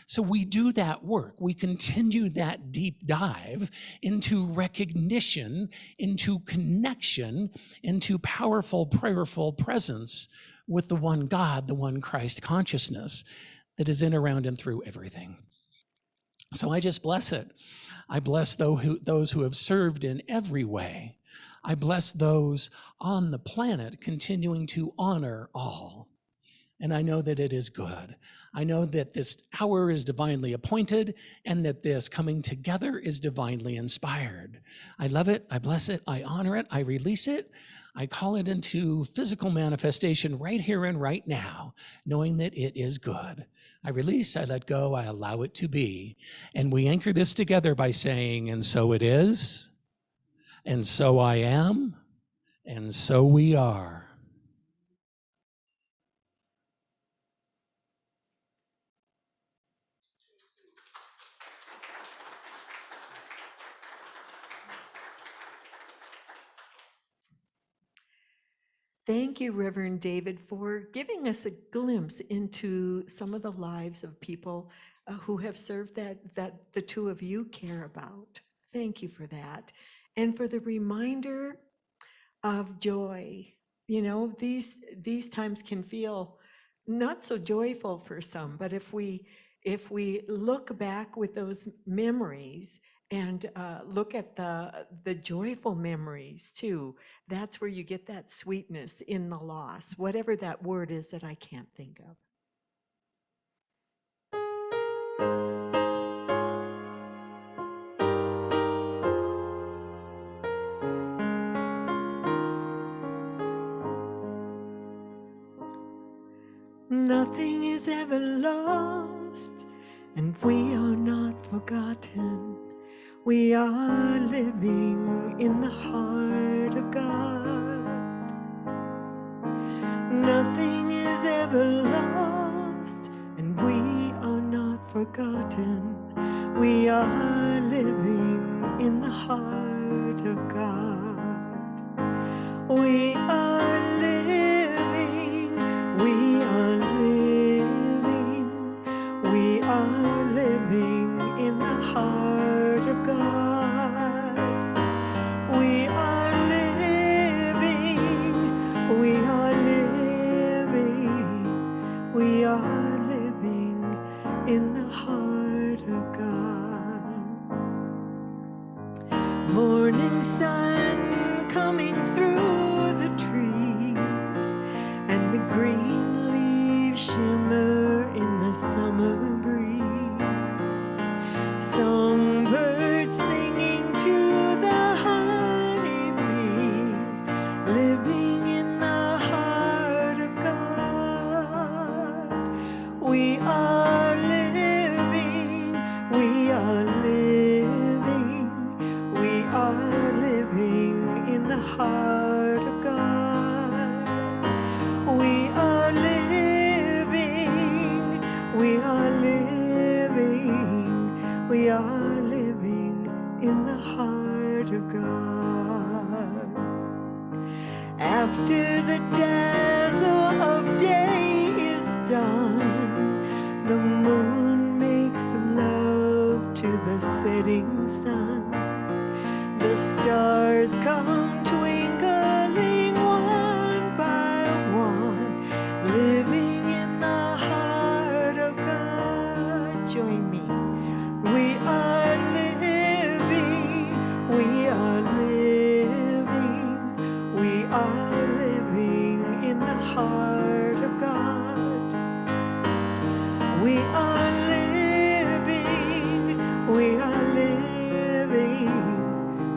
So we do that work. We continue that deep dive into recognition, into connection, into powerful, prayerful presence with the one God, the one Christ consciousness that is in, around, and through everything. So I just bless it. I bless those who have served in every way. I bless those on the planet continuing to honor all. and I know that it is good. I know that this hour is divinely appointed and that this coming together is divinely inspired. I love it, I bless it, I honor it, I release it. I call it into physical manifestation right here and right now, knowing that it is good. I release, I let go, I allow it to be. And we anchor this together by saying, and so it is, and so I am, and so we are. Thank you, Reverend David, for giving us a glimpse into some of the lives of people who have served that the two of you care about. Thank you for that. And for the reminder of joy. You know, these times can feel not so joyful for some, but if we look back with those memories and look at the joyful memories too, that's where you get that sweetness in the loss, whatever that word is that I can't think of. Nothing is ever lost, and we are not forgotten. We are living in the heart of God. Nothing is ever lost, and we are not forgotten. We are living in the heart of God. We are living, we are living, we are living in the heart of God. We are living, we are living, we are living in the heart of God. Morning sun coming through the trees, and the green leaves shimmer in the summer breeze. Songbirds singing to the honeybees, living in the heart of God. We are living, we are living, we are living in the heart of God. We are living, we are living, we are living in the heart of God. After the dazzle of day is done, the moon makes love to the setting sun. The stars come twinkling one by one, living in the heart of God. Join me. We are living, we are living, we are living in the heart of God. We are living, we are living,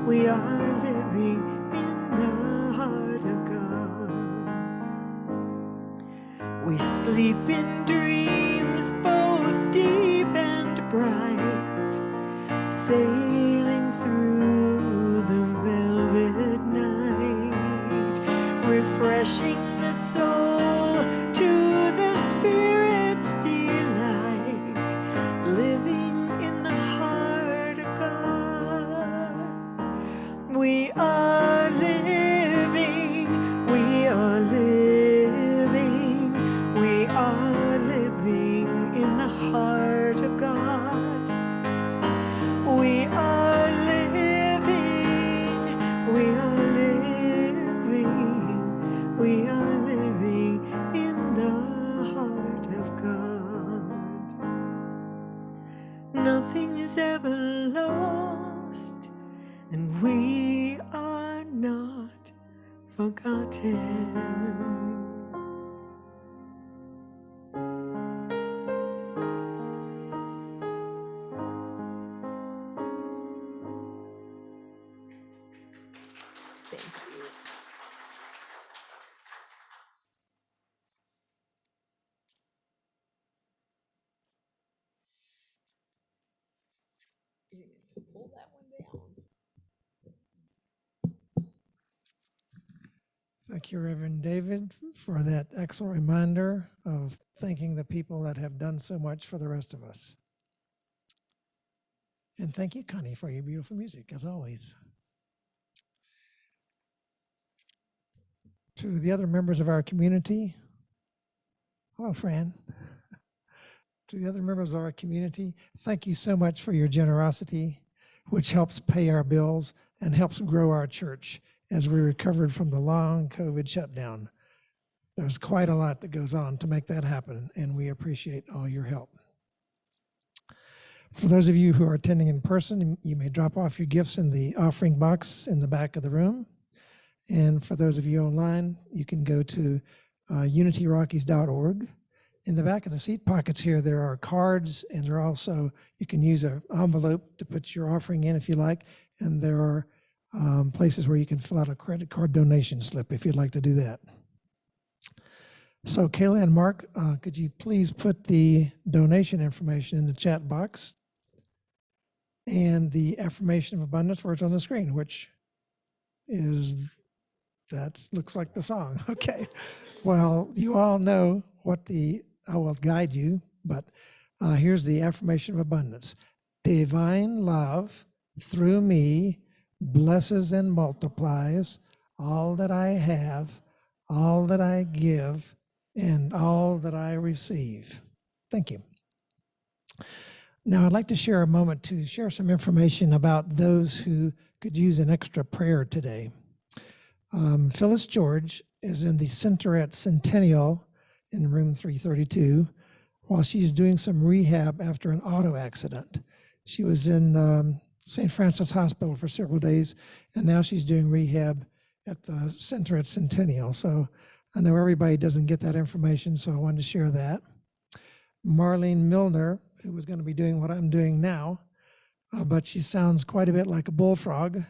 we are living in the heart of God. We sleep in dreams both deep and bright, sailing through the velvet night, refreshing the soul to the spirit's delight, living in the heart of God. We are living, we are living, we are living in the heart of God. We are living, we are living, we are living in the heart of God. Nothing is ever lost, and we are not forgotten. Pull that one down. Thank you, Reverend David, for that excellent reminder of thanking the people that have done so much for the rest of us. And thank you, Connie, for your beautiful music, as always. To the other members of our community, hello, Fran. To the other members of our community, thank you so much for your generosity, which helps pay our bills and helps grow our church as we recovered from the long COVID shutdown. There's quite a lot that goes on to make that happen, and we appreciate all your help. For those of you who are attending in person, you may drop off your gifts in the offering box in the back of the room. And for those of you online, you can go to unityrockies.org. In the back of the seat pockets here, there are cards, and there are also, you can use an envelope to put your offering in if you like, and there are places where you can fill out a credit card donation slip if you'd like to do that. So Kayla and Mark, could you please put the donation information in the chat box and the affirmation of abundance words on the screen, which is, that looks like the song. Okay. Well, you all know what I will guide you, but here's the affirmation of abundance. Divine love through me blesses and multiplies all that I have, all that I give, and all that I receive. Thank you. Now, I'd like to share a moment to share some information about those who could use an extra prayer today. Phyllis George is in the center at Centennial in room 332 while she's doing some rehab after an auto accident. She was in St. Francis Hospital for several days, and now she's doing rehab at the center at Centennial. So I know everybody doesn't get that information, so I wanted to share that. Marlene Milner, who was going to be doing what I'm doing now, but she sounds quite a bit like a bullfrog,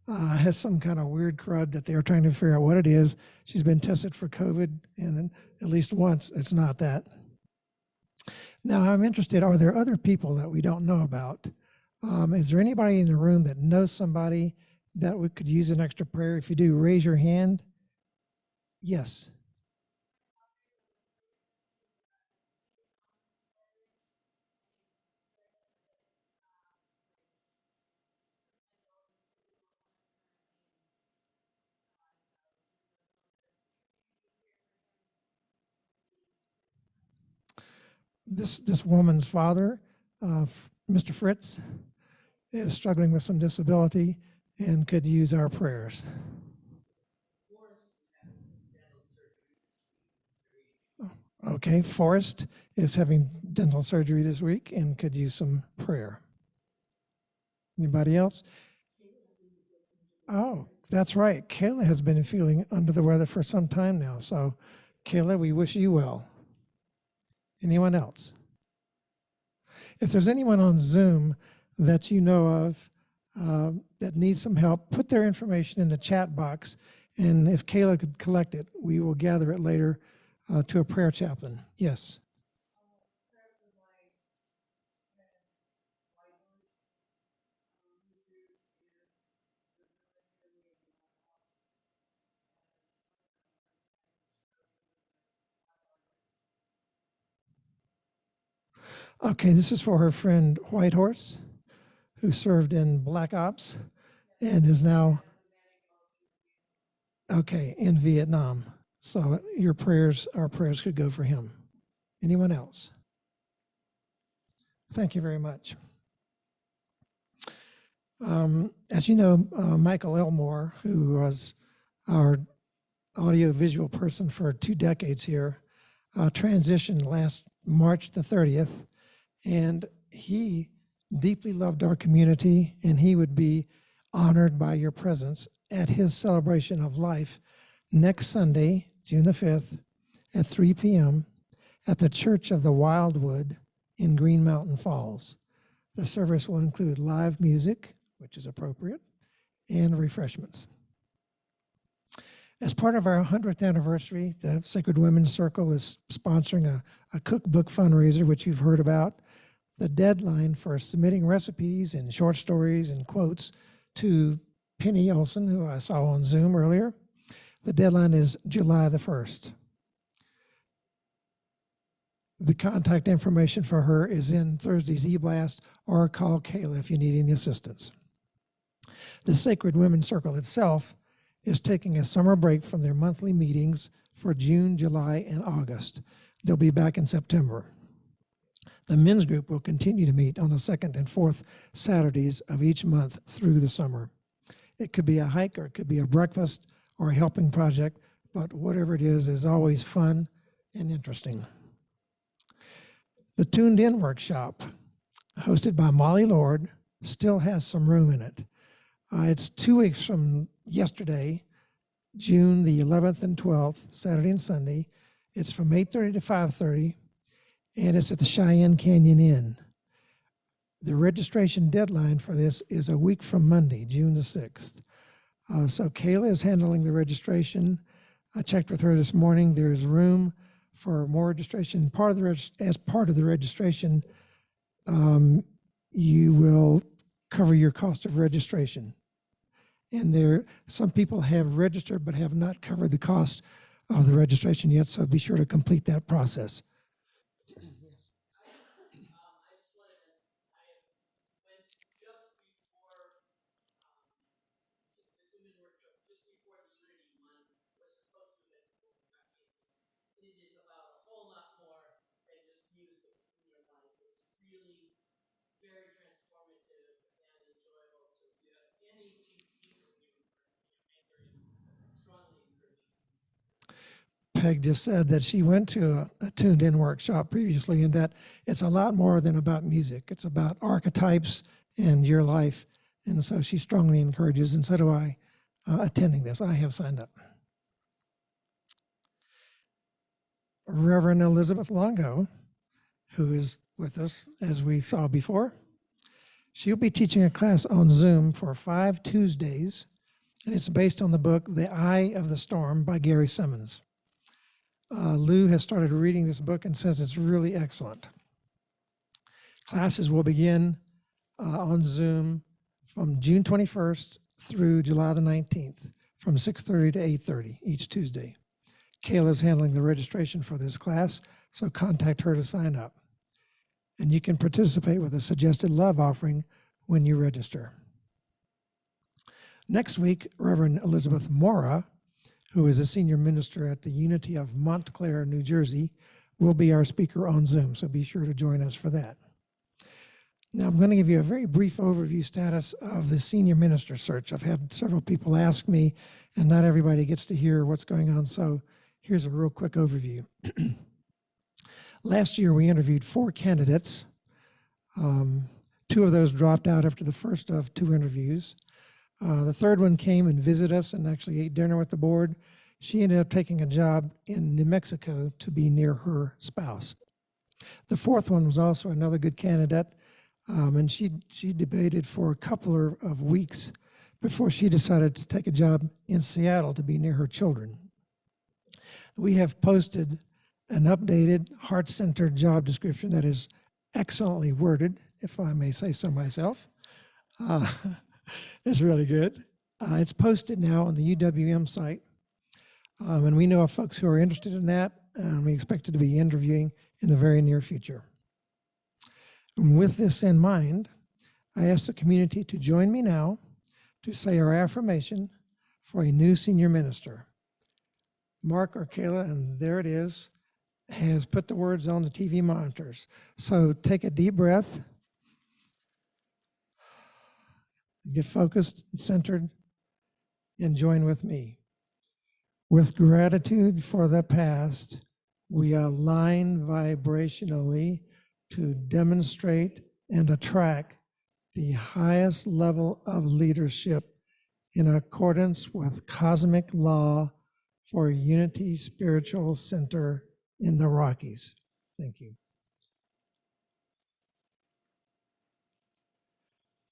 has some kind of weird crud that they're trying to figure out what it is. She's been tested for COVID, and at least once it's not that. Now I'm interested, are there other people that we don't know about? Is there anybody in the room that knows somebody that we could use an extra prayer? If you do, raise your hand. Yes. This woman's father, Mr. Fritz, is struggling with some disability and could use our prayers. Okay, Forrest is having dental surgery this week and could use some prayer. Anybody else? Oh, that's right. Kayla has been feeling under the weather for some time now. So, Kayla, we wish you well. Anyone else? If there's anyone on Zoom that you know of that needs some help, put their information in the chat box. And if Kayla could collect it, we will gather it later to a prayer chaplain. Yes. Okay, this is for her friend Whitehorse, who served in Black Ops and is now, okay, in Vietnam. So your prayers, our prayers could go for him. Anyone else? Thank you very much. As you know, Michael Elmore, who was our audio-visual person for 2 decades here, transitioned last March the 30th, and he deeply loved our community, and he would be honored by your presence at his celebration of life next Sunday, June the 5th, at 3 p.m. at the Church of the Wildwood in Green Mountain Falls. The service will include live music, which is appropriate, and refreshments. As part of our 100th anniversary, the Sacred Women's Circle is sponsoring a cookbook fundraiser, which you've heard about. The deadline for submitting recipes and short stories and quotes to Penny Olson, who I saw on Zoom earlier, the deadline is July the 1st. The contact information for her is in Thursday's e-blast, or call Kayla if you need any assistance. The Sacred Women's Circle itself is taking a summer break from their monthly meetings for June, July, and August. They'll be back in September. The men's group will continue to meet on the second and fourth Saturdays of each month through the summer. It could be a hike, or it could be a breakfast, or a helping project, but whatever it is always fun and interesting. The Tuned In workshop, hosted by Molly Lord, still has some room in it. It's 2 weeks from yesterday, June the 11th and 12th, Saturday and Sunday. It's from 8:30 to 5:30, and it's at the Cheyenne Canyon Inn. The registration deadline for this is a week from Monday, June the 6th. So Kayla is handling the registration. I checked with her this morning. There is room for more registration. As part of the registration, you will cover your cost of registration. And some people have registered but have not covered the cost of the registration yet, so be sure to complete that process. Peg just said that she went to a Tuned In workshop previously, and that it's a lot more than about music. It's about archetypes and your life. And so she strongly encourages, and so do I, attending this. I have signed up. Reverend Elizabeth Longo, who is with us as we saw before, she'll be teaching a class on Zoom for 5 Tuesdays, and it's based on the book The Eye of the Storm by Gary Simmons. Lou has started reading this book and says it's really excellent. Classes will begin on Zoom from June 21st through July the 19th from 6:30 to 8:30 each Tuesday. Kayla is handling the registration for this class, so contact her to sign up. And you can participate with a suggested love offering when you register. Next week, Reverend Elizabeth Mora, who is a senior minister at the Unity of Montclair, New Jersey, will be our speaker on Zoom, so be sure to join us for that. Now, I'm going to give you a very brief overview status of the senior minister search. I've had several people ask me, and not everybody gets to hear what's going on, so here's a real quick overview. Last year, we interviewed 4 candidates. 2 of those dropped out after the first of 2 interviews. The third one came and visited us and actually ate dinner with the board. She ended up taking a job in New Mexico to be near her spouse. The fourth one was also another good candidate, and she debated for a couple of weeks before she decided to take a job in Seattle to be near her children. We have posted an updated, heart-centered job description that is excellently worded, if I may say so myself. It's really good. It's posted now on the UWM site, and we know of folks who are interested in that, and we expect to be interviewing in the very near future. And with this in mind, I ask the community to join me now to say our affirmation for a new senior minister. Mark or Kayla, and there it is, has put the words on the TV monitors. So take a deep breath. Get focused and centered, and join with me. With gratitude for the past, we align vibrationally to demonstrate and attract the highest level of leadership in accordance with cosmic law for Unity Spiritual Center in the Rockies. Thank you.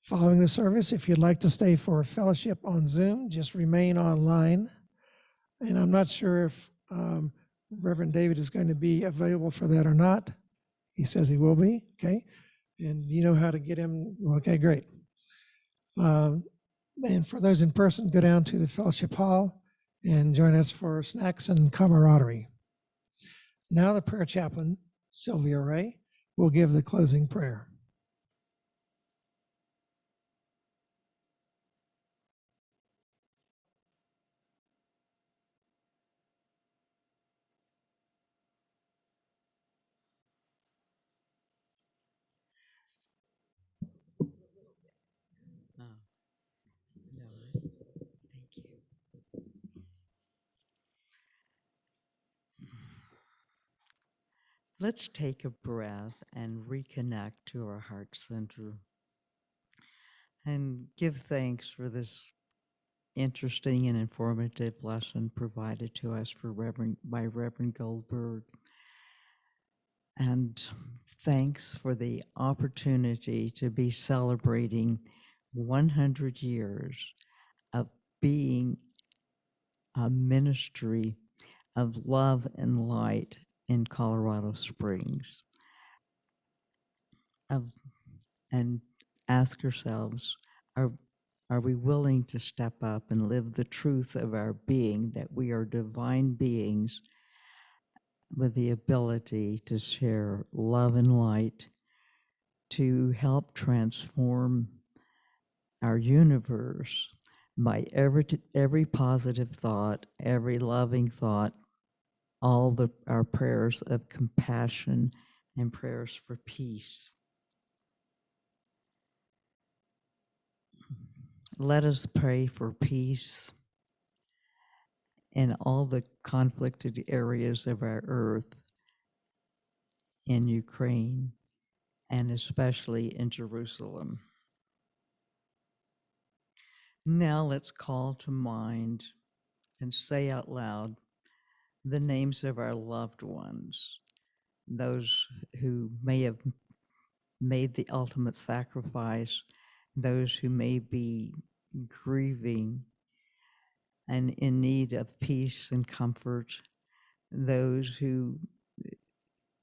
Following the service, if you'd like to stay for a fellowship on Zoom, just remain online. And I'm not sure if Reverend David is going to be available for that or not. He says he will be, okay? And you know how to get him. Okay, great. And for those in person, go down to the fellowship hall and join us for snacks and camaraderie. Now the prayer chaplain, Sylvia Ray, will give the closing prayer. Oh, no, thank you. Let's take a breath and reconnect to our heart center and give thanks for this interesting and informative lesson provided to us by Reverend Goldberg. And thanks for the opportunity to be celebrating 100 years of being a ministry of love and light in Colorado Springs. And ask ourselves, are we willing to step up and live the truth of our being, that we are divine beings with the ability to share love and light, to help transform our universe by every positive thought, every loving thought, our prayers of compassion and prayers for peace. Let us pray for peace in all the conflicted areas of our earth, in Ukraine, and especially in Jerusalem. Now let's call to mind and say out loud the names of our loved ones, those who may have made the ultimate sacrifice, those who may be grieving and in need of peace and comfort, those who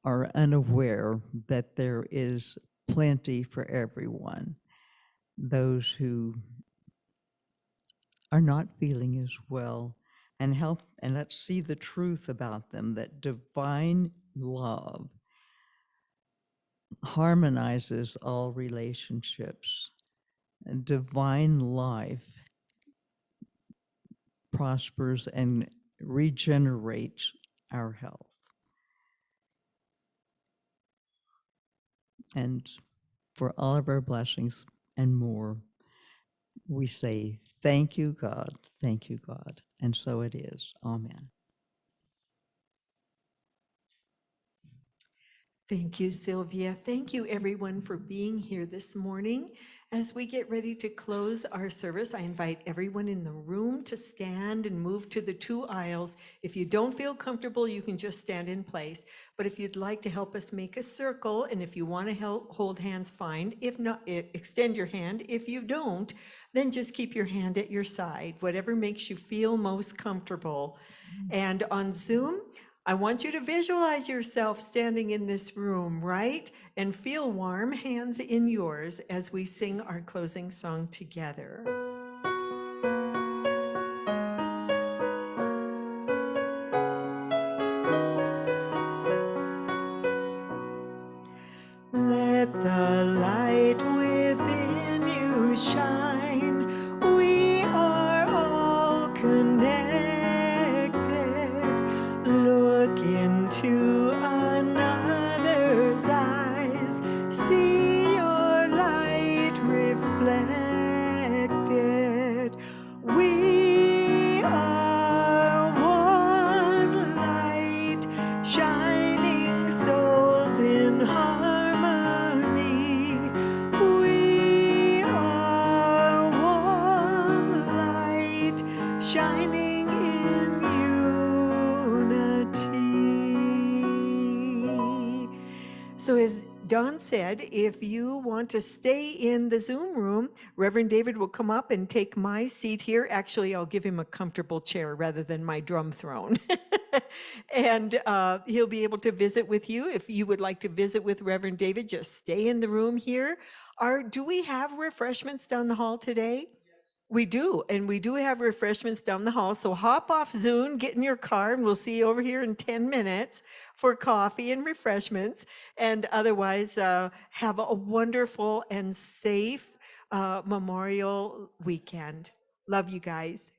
are unaware that there is plenty for everyone, those who are not feeling as well, and let's see the truth about them, that divine love harmonizes all relationships, and divine life prospers and regenerates our health. And for all of our blessings and more, we say, thank you, God, thank you, God. And so it is. Amen. Thank you, Sylvia. Thank you, everyone, for being here this morning. As we get ready to close our service, I invite everyone in the room to stand and move to the 2 aisles. If you don't feel comfortable, you can just stand in place. But if you'd like to help us make a circle, and if you want to hold hands, fine. If not, extend your hand. If you don't, then just keep your hand at your side, whatever makes you feel most comfortable. And on Zoom, I want you to visualize yourself standing in this room, right? And feel warm hands in yours as we sing our closing song together. Let the light within you shine. We are all connected. Look into another's eyes. See your light reflected. We are one light, shining souls in harmony. We are one light, shining in unity. So as Don said, if you want to stay in the Zoom room, Reverend David will come up and take my seat here. Actually, I'll give him a comfortable chair rather than my drum throne. And he'll be able to visit with you. If you would like to visit with Reverend David, just stay in the room here. Do we have refreshments down the hall today? We do, and we do have refreshments down the hall. So hop off Zoom, get in your car, and we'll see you over here in 10 minutes for coffee and refreshments. And otherwise, have a wonderful and safe Memorial weekend. Love you guys.